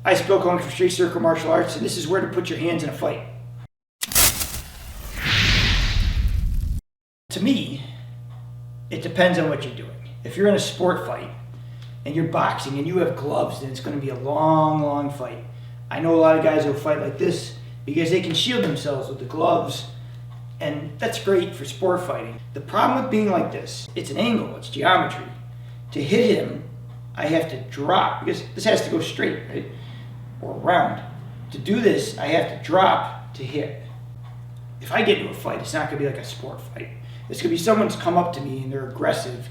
Hi, it's Bill Cohen from Straight Circle Martial Arts, and this is where to put your hands in a fight. To me, it depends on what you're doing. If you're in a sport fight and you're boxing and you have gloves, then it's going to be a long, long fight. I know a lot of guys who fight like this because they can shield themselves with the gloves, and that's great for sport fighting. The problem with being like this, it's an angle, it's geometry. To hit him, I have to drop, because this has to go straight, right? Or round. To do this, I have to drop to hit. If I get into a fight, it's not going to be like a sport fight. It's going to be someone's come up to me and they're aggressive,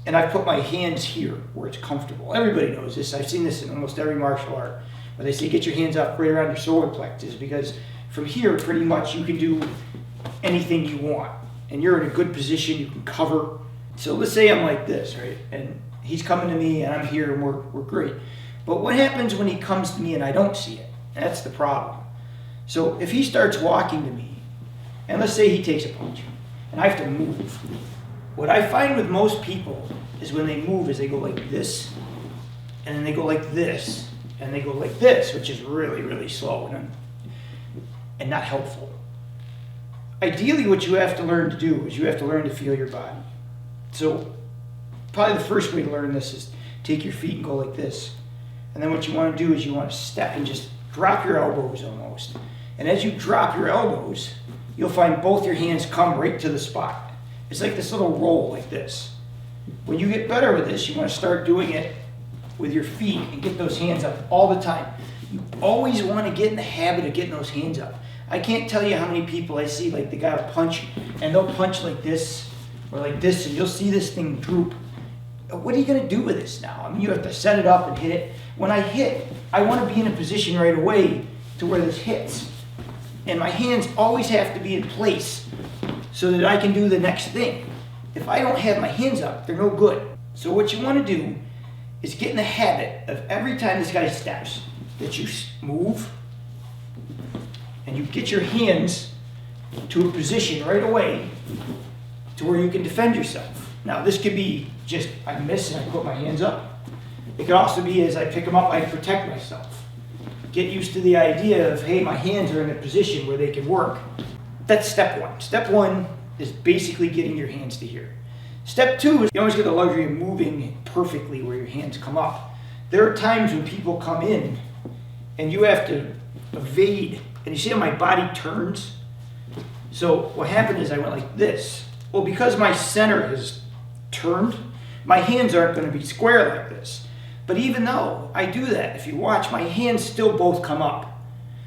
and I put my hands here where it's comfortable. Everybody knows this. I've seen this in almost every martial art, where they say get your hands up right around your solar plexus, because from here, pretty much, you can do anything you want. And you're in a good position, you can cover. So let's say I'm like this, right? And he's coming to me and I'm here and we're great. But what happens when he comes to me and I don't see it? That's the problem. So if he starts walking to me, and let's say he takes a punch, and I have to move. What I find with most people is when they move is they go like this, and then they go like this, and they go like this, which is really, really slow and not helpful. Ideally, what you have to learn to do is you have to learn to feel your body. So probably the first way to learn this is take your feet and go like this. And then what you want to do is you want to step and just drop your elbows almost. And as you drop your elbows, you'll find both your hands come right to the spot. It's like this little roll like this. When you get better with this, you want to start doing it with your feet and get those hands up all the time. You always want to get in the habit of getting those hands up. I can't tell you how many people I see, like the guy will punch, and they'll punch like this or like this, and you'll see this thing droop. What are you going to do with this now? I mean, you have to set it up and hit it. When I hit, I want to be in a position right away to where this hits. And my hands always have to be in place so that I can do the next thing. If I don't have my hands up, they're no good. So what you want to do is get in the habit of every time this guy steps, that you move and you get your hands to a position right away to where you can defend yourself. Now this could be just I miss and I put my hands up. It could also be as I pick them up, I protect myself. Get used to the idea of, hey, my hands are in a position where they can work. That's step one. Step one is basically getting your hands to here. Step two is you always get the luxury of moving perfectly where your hands come up. There are times when people come in and you have to evade, and you see how my body turns? So what happened is I went like this. Well, because my center is turned, my hands aren't going to be square like this. But even though I do that, if you watch, my hands still both come up.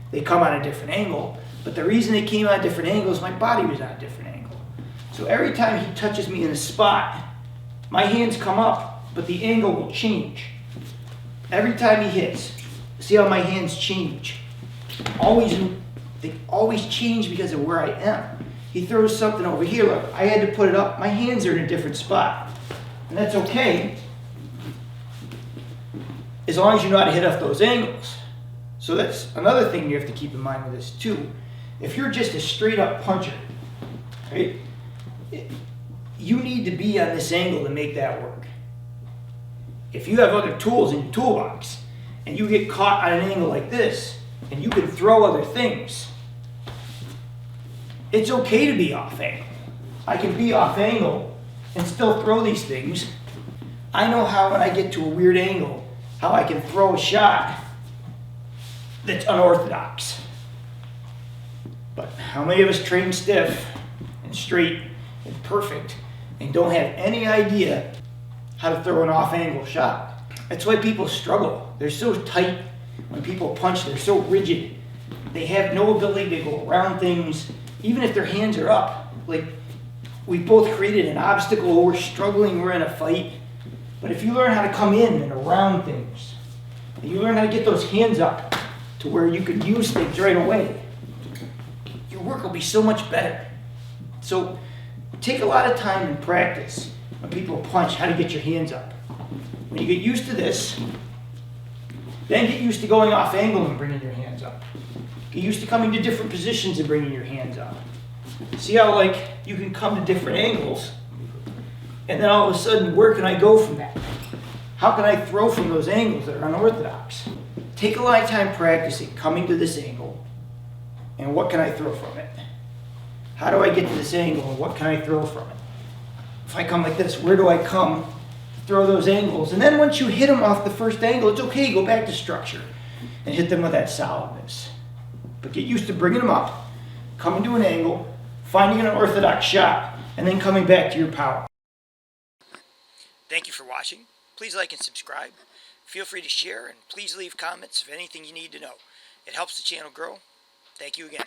They come on a different angle, but the reason they came on different angles, my body was on a different angle. So every time he touches me in a spot, my hands come up, but the angle will change. Every time he hits, see how my hands change? They always change because of where I am. He throws something over here, look, I had to put it up, my hands are in a different spot. And that's okay, as long as you know how to hit off those angles. So that's another thing you have to keep in mind with this too. If you're just a straight up puncher, right, you need to be on this angle to make that work. If you have other tools in your toolbox and you get caught on an angle like this and you can throw other things, it's okay to be off angle. I can be off angle and still throw these things. I know how when I get to a weird angle, how I can throw a shot that's unorthodox. But how many of us train stiff and straight and perfect and don't have any idea how to throw an off-angle shot? That's why people struggle. They're so tight when people punch, they're so rigid. They have no ability to go around things, even if their hands are up. Like, we both created an obstacle, we're struggling, we're in a fight. But if you learn how to come in and around things, and you learn how to get those hands up to where you can use things right away, your work will be so much better. So take a lot of time and practice when people punch how to get your hands up. When you get used to this, then get used to going off angle and bringing your hands up. Get used to coming to different positions and bringing your hands up. See how like you can come to different angles, and then all of a sudden, where can I go from that? How can I throw from those angles that are unorthodox? take a lot of time practicing coming to this angle, and what can I throw from it? How do I get to this angle, and what can I throw from it? If I come like this, where do I come to throw those angles? And then once you hit them off the first angle, it's okay, go back to structure and hit them with that solidness. But get used to bringing them up, coming to an angle, finding an orthodox shot, and then coming back to your power. Thank you for watching. Please like and subscribe. Feel free to share, and please leave comments of anything you need to know. It helps the channel grow. Thank you again.